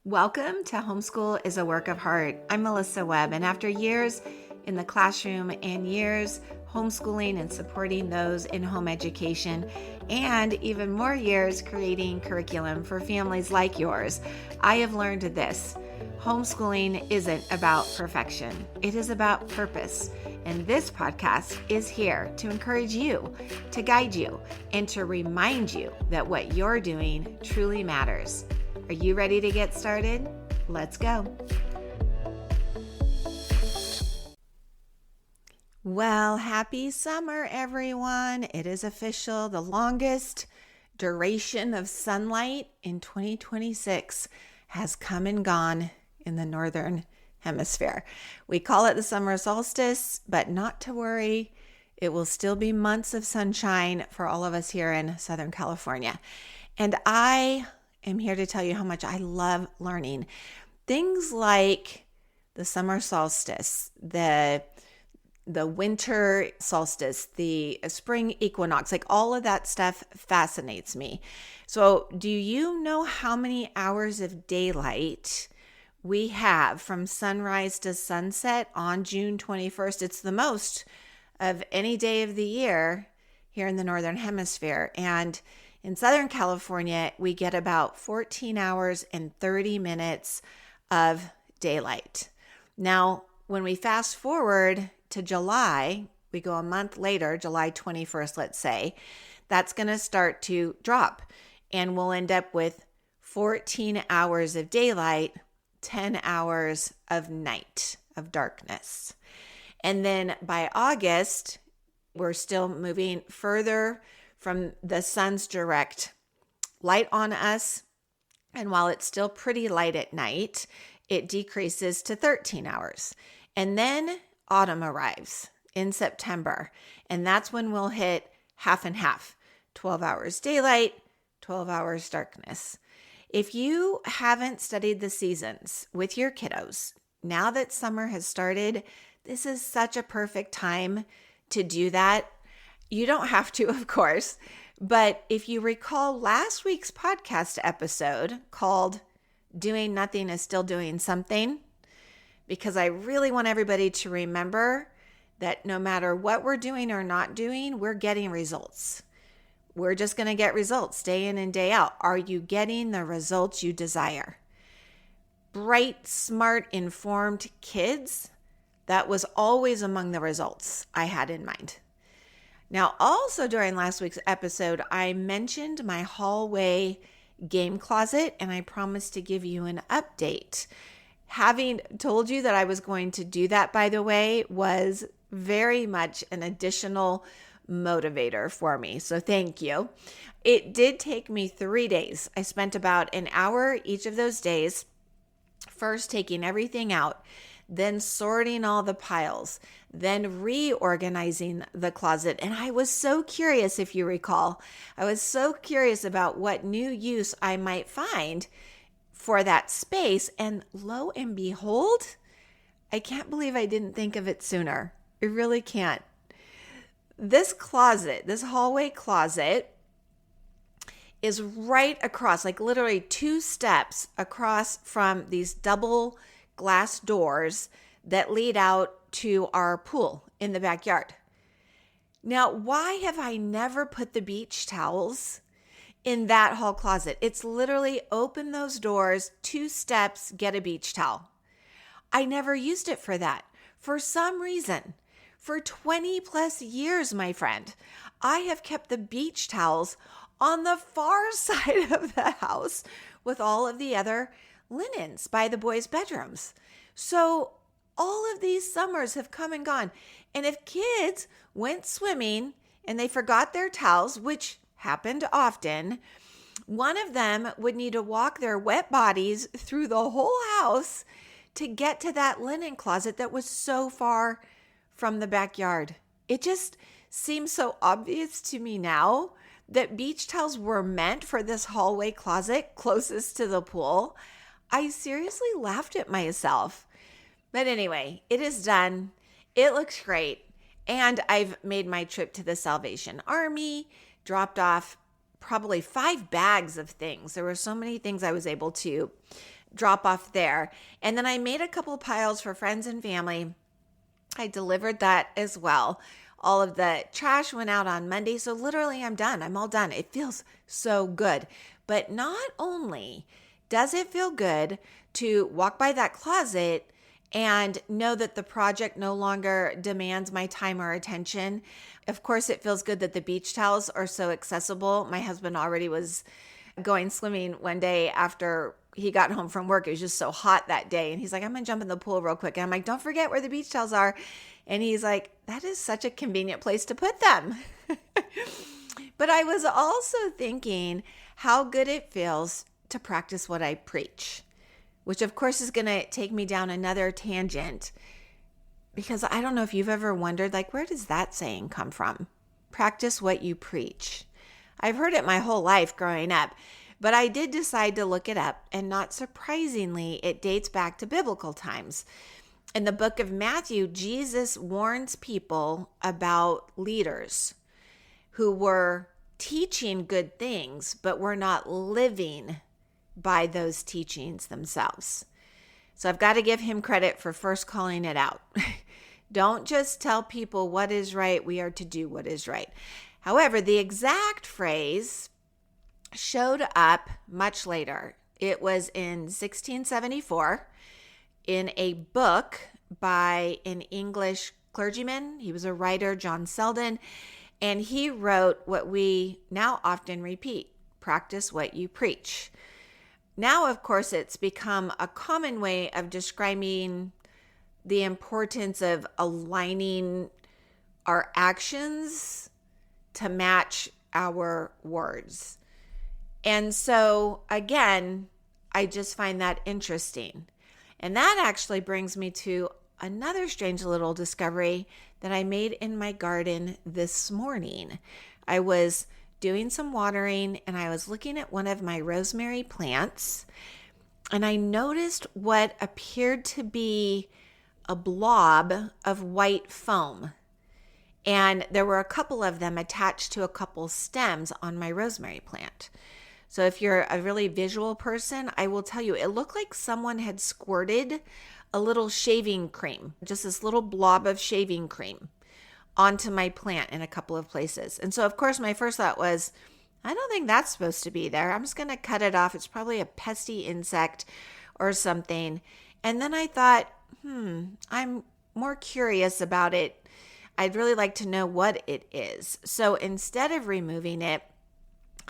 Welcome to Homeschool is a Work of Heart. I'm Melissa Webb, and after years in the classroom and years homeschooling and supporting those in home education, and even more years creating curriculum for families like yours, I have learned this. Homeschooling isn't about perfection. It is about purpose. And this podcast is here to encourage you, to guide you, and to remind you that what you're doing truly matters. Are you ready to get started? Let's go. Well, happy summer, everyone. It is official. The longest duration of sunlight in 2026 has come and gone in the Northern Hemisphere. We call it the summer solstice, but not to worry. It will still be months of sunshine for all of us here in Southern California. And I am here to tell you how much I love learning things like the summer solstice, the winter solstice, the spring equinox, like all of that stuff fascinates me. So do you know how many hours of daylight we have from sunrise to sunset on June 21st? It's the most of any day of the year here in the Northern Hemisphere. And in Southern California, we get about 14 hours and 30 minutes of daylight. Now, when we fast forward to July, we go a month later, July 21st, let's say, that's going to start to drop. And we'll end up with 14 hours of daylight, 10 hours of night, of darkness. And then by August, we're still moving further from the sun's direct light on us. And while it's still pretty light at night, it decreases to 13 hours. And then autumn arrives in September. And that's when we'll hit half and half, 12 hours daylight, 12 hours darkness. If you haven't studied the seasons with your kiddos, now that summer has started, this is such a perfect time to do that. You don't have to, of course, but if you recall last week's podcast episode called Doing Nothing is Still Doing Something, because I really want everybody to remember that no matter what we're doing or not doing, we're getting results. We're just going to get results day in and day out. Are you getting the results you desire? Bright, smart, informed kids, that was always among the results I had in mind. Now, also during last week's episode, I mentioned my hallway game closet, and I promised to give you an update. Having told you that I was going to do that, by the way, was very much an additional motivator for me. So thank you. It did take me 3 days. I spent about an hour each of those days, first taking everything out, then sorting all the piles, then reorganizing the closet. And I was so curious, if you recall, I was so curious about what new use I might find for that space. And lo and behold, I can't believe I didn't think of it sooner. I really can't. This closet, this hallway closet, is right across, like literally 2 steps across from these double glass doors that lead out to our pool in the backyard. Now, why have I never put the beach towels in that hall closet? It's literally open those doors, 2 steps, get a beach towel. I never used it for that. For some reason, for 20 plus years, my friend, I have kept the beach towels on the far side of the house with all of the other linens by the boys' bedrooms. So all of these summers have come and gone. And if kids went swimming and they forgot their towels, which happened often, one of them would need to walk their wet bodies through the whole house to get to that linen closet that was so far from the backyard. It just seems so obvious to me now that beach towels were meant for this hallway closet closest to the pool. I seriously laughed at myself. But anyway, it is done. It looks great. And I've made my trip to the Salvation Army, dropped off probably 5 bags of things. There were so many things I was able to drop off there. And then I made a couple piles for friends and family. I delivered that as well. All of the trash went out on Monday. So literally I'm done. I'm all done. It feels so good. But not only does it feel good to walk by that closet and know that the project no longer demands my time or attention. Of course, it feels good that the beach towels are so accessible. My husband already was going swimming one day after he got home from work. It was just so hot that day. And he's like, I'm going to jump in the pool real quick. And I'm like, don't forget where the beach towels are. And he's like, that is such a convenient place to put them. But I was also thinking how good it feels to practice what I preach, which of course is going to take me down another tangent, because I don't know if you've ever wondered, like, where does that saying come from? Practice what you preach. I've heard it my whole life growing up, but I did decide to look it up, and not surprisingly, it dates back to biblical times. In the book of Matthew, Jesus warns people about leaders who were teaching good things, but were not living by those teachings themselves. So I've got to give him credit for first calling it out. Don't just tell people what is right. We are to do what is right. However, the exact phrase showed up much later. It was in 1674 in a book by an English clergyman. He was a writer, John Selden, and he wrote what we now often repeat: practice what you preach. Now, of course, it's become a common way of describing the importance of aligning our actions to match our words. And so, again, I just find that interesting. And that actually brings me to another strange little discovery that I made in my garden this morning. I was doing some watering and I was looking at one of my rosemary plants, and I noticed what appeared to be a blob of white foam. And there were a couple of them attached to a couple stems on my rosemary plant. So if you're a really visual person, I will tell you, it looked like someone had squirted a little shaving cream, just this little blob of shaving cream, onto my plant in a couple of places. And so, of course, my first thought was, I don't think that's supposed to be there. I'm just going to cut it off. It's probably a pesky insect or something. And then I thought, I'm more curious about it. I'd really like to know what it is. So instead of removing it,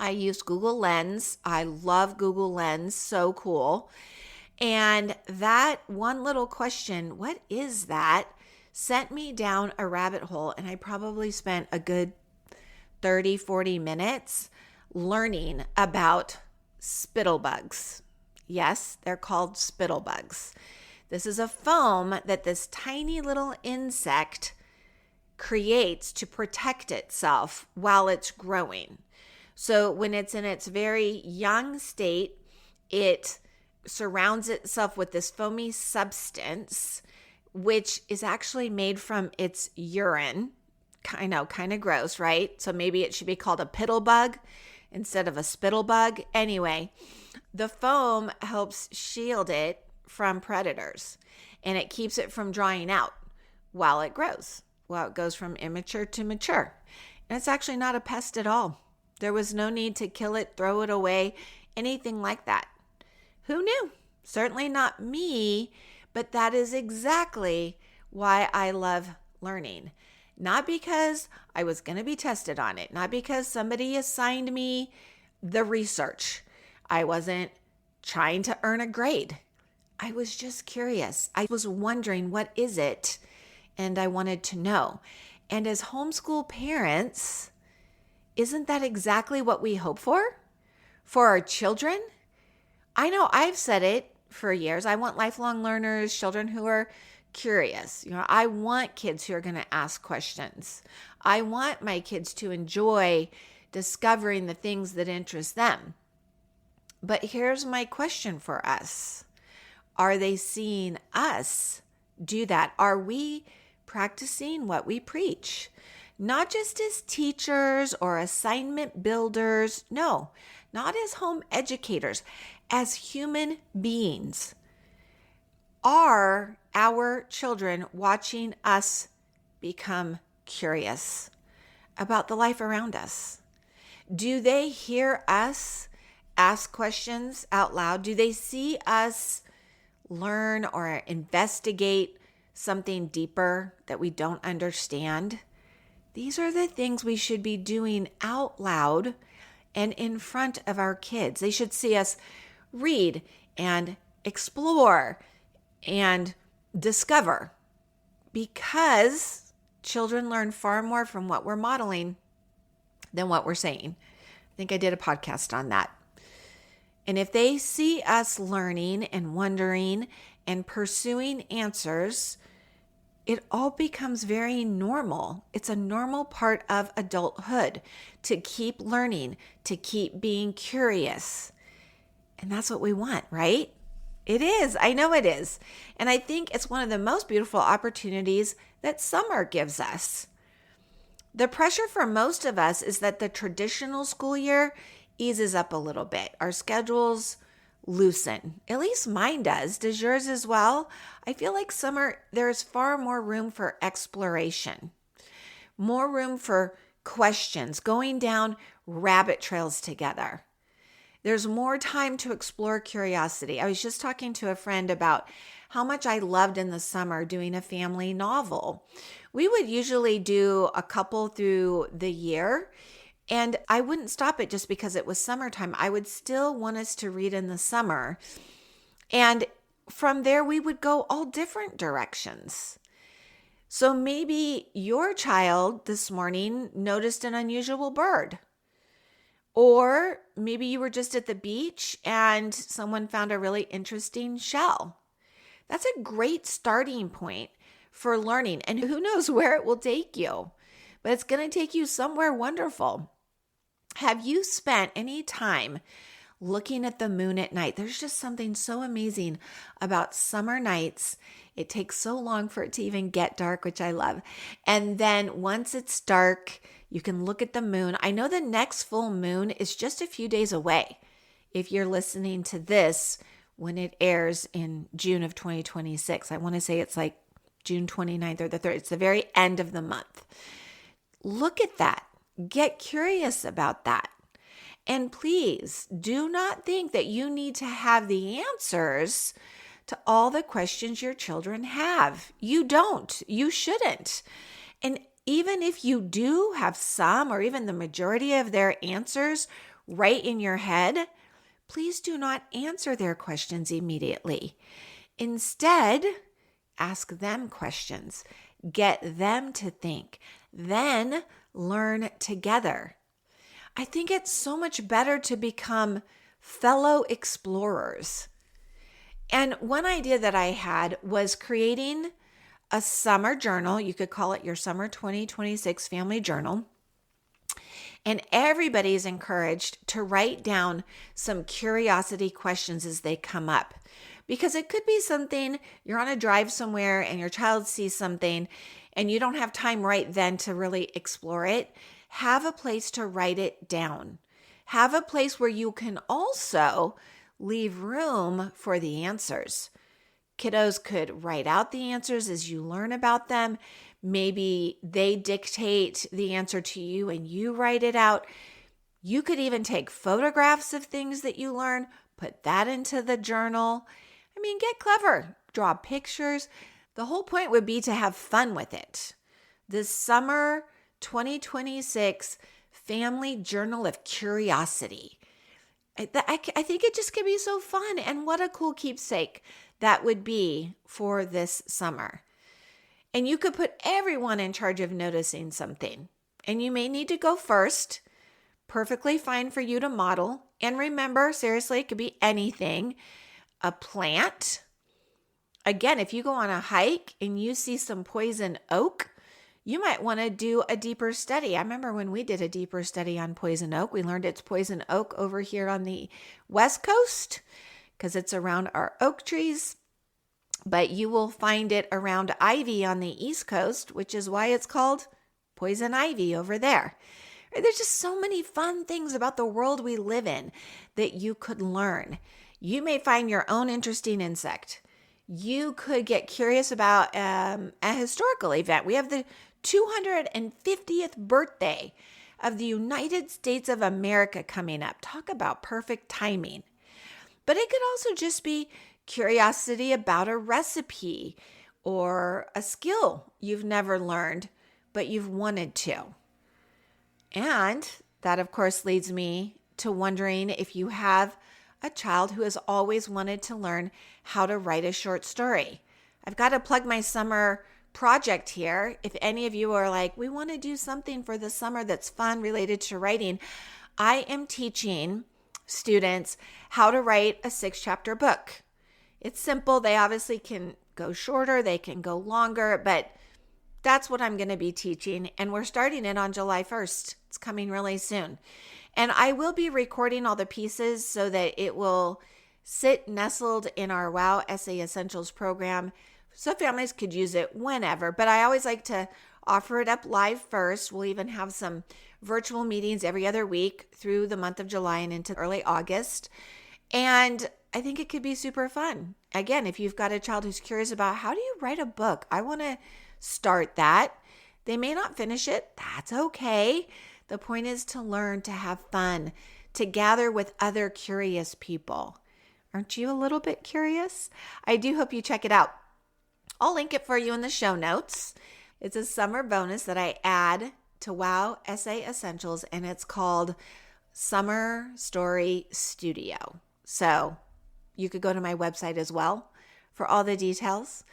I used Google Lens. I love Google Lens. So cool. And that one little question, what is that, sent me down a rabbit hole. And I probably spent a good 30, 40 minutes learning about spittlebugs. Yes, they're called spittlebugs. This is a foam that this tiny little insect creates to protect itself while it's growing. So when it's in its very young state, it surrounds itself with this foamy substance, which is actually made from its urine. I know, kind of gross, right? So maybe it should be called a pittlebug instead of a spittlebug. Anyway, the foam helps shield it from predators, and it keeps it from drying out while it grows, while it goes from immature to mature. And it's actually not a pest at all. There was no need to kill it, throw it away, anything like that. Who knew? Certainly not me, but that is exactly why I love learning. Not because I was going to be tested on it, not because somebody assigned me the research. I wasn't trying to earn a grade. I was just curious. I was wondering, what is it? And I wanted to know. And as homeschool parents, isn't that exactly what we hope for our children? I know I've said it for years. I want lifelong learners, children who are curious. I want kids who are going to ask questions. I want my kids to enjoy discovering the things that interest them. But here's my question for us. Are they seeing us do that? Are we practicing what we preach? Not just as teachers or assignment builders. No, not as home educators. as human beings, are our children watching us become curious about the life around us? Do they hear us ask questions out loud? Do they see us learn or investigate something deeper that we don't understand? These are the things we should be doing out loud and in front of our kids. They should see us read and explore and discover, because children learn far more from what we're modeling than what we're saying. I think I did a podcast on that. And if they see us learning and wondering and pursuing answers, it all becomes very normal. It's a normal part of adulthood to keep learning, to keep being curious. And that's what we want, right? It is. I know it is. And I think it's one of the most beautiful opportunities that summer gives us. The pressure for most of us is that the traditional school year eases up a little bit. Our schedules loosen. At least mine does. Does yours as well? I feel like summer, there's far more room for exploration, more room for questions, going down rabbit trails together. There's more time to explore curiosity. I was just talking to a friend about how much I loved in the summer doing a family novel. We would usually do a couple through the year, and I wouldn't stop it just because it was summertime. I would still want us to read in the summer. And from there, we would go all different directions. So maybe your child this morning noticed an unusual bird. Or maybe you were just at the beach and someone found a really interesting shell. That's a great starting point for learning. And who knows where it will take you, but it's going to take you somewhere wonderful. Have you spent any time looking at the moon at night? There's just something so amazing about summer nights. It takes so long for it to even get dark, which I love. And then once it's dark, you can look at the moon. I know the next full moon is just a few days away. If you're listening to this when it airs in June of 2026, I want to say it's like June 29th or the 3rd. It's the very end of the month. Look at that. Get curious about that. And please do not think that you need to have the answers to all the questions your children have. You don't. You shouldn't. And even if you do have some or even the majority of their answers right in your head, please do not answer their questions immediately. Instead, ask them questions. Get them to think. Then learn together. I think it's so much better to become fellow explorers. And one idea that I had was creating a summer journal. You could call it your summer 2026 family journal. And everybody's encouraged to write down some curiosity questions as they come up. Because it could be something, you're on a drive somewhere and your child sees something and you don't have time right then to really explore it. Have a place to write it down. Have a place where you can also leave room for the answers. Kiddos could write out the answers as you learn about them. Maybe they dictate the answer to you and you write it out. You could even take photographs of things that you learn, put that into the journal. I mean, get clever, draw pictures. The whole point would be to have fun with it. This summer 2026 Family Journal of Curiosity. I think it just could be so fun, and what a cool keepsake that would be for this summer. And you could put everyone in charge of noticing something, and you may need to go first. Perfectly fine for you to model. And remember, seriously, it could be anything. A plant. Again, if you go on a hike and you see some poison oak, you might want to do a deeper study. I remember when we did a deeper study on poison oak, we learned it's poison oak over here on the West Coast because it's around our oak trees. But you will find it around ivy on the East Coast, which is why it's called poison ivy over there. There's just so many fun things about the world we live in that you could learn. You may find your own interesting insect. You could get curious about a historical event. We have the 250th birthday of the United States of America coming up. Talk about perfect timing. But it could also just be curiosity about a recipe or a skill you've never learned, but you've wanted to. And that, of course, leads me to wondering if you have a child who has always wanted to learn how to write a short story. I've got to plug my summer project here. If any of you are like, we want to do something for the summer that's fun related to writing, I am teaching students how to write a 6-chapter book. It's simple. They obviously can go shorter, they can go longer, but that's what I'm going to be teaching. And we're starting it on July 1st. It's coming really soon. And I will be recording all the pieces so that it will sit nestled in our WOW Essay Essentials program. So families could use it whenever, but I always like to offer it up live first. We'll even have some virtual meetings every other week through the month of July and into early August. And I think it could be super fun. Again, if you've got a child who's curious about how do you write a book, I want to start that. They may not finish it. That's okay. The point is to learn, to have fun, to gather with other curious people. Aren't you a little bit curious? I do hope you check it out. I'll link it for you in the show notes. It's a summer bonus that I add to WOW Essay Essentials, and it's called Summer Story Studio. So you could go to my website as well for all the details.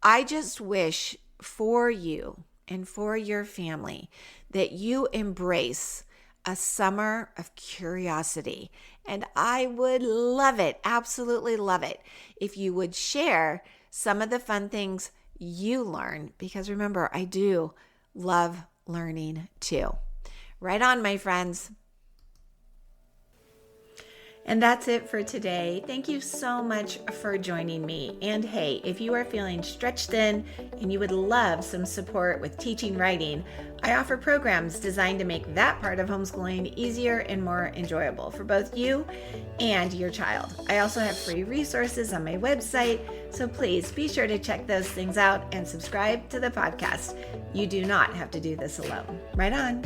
I just wish for you and for your family that you embrace a summer of curiosity. And I would love it, absolutely love it, if you would share some of the fun things you learn, because remember, I do love learning too. Right on, my friends. And that's it for today. Thank you so much for joining me. And hey, if you are feeling stretched thin and you would love some support with teaching writing, I offer programs designed to make that part of homeschooling easier and more enjoyable for both you and your child. I also have free resources on my website, so please be sure to check those things out and subscribe to the podcast. You do not have to do this alone. Right on.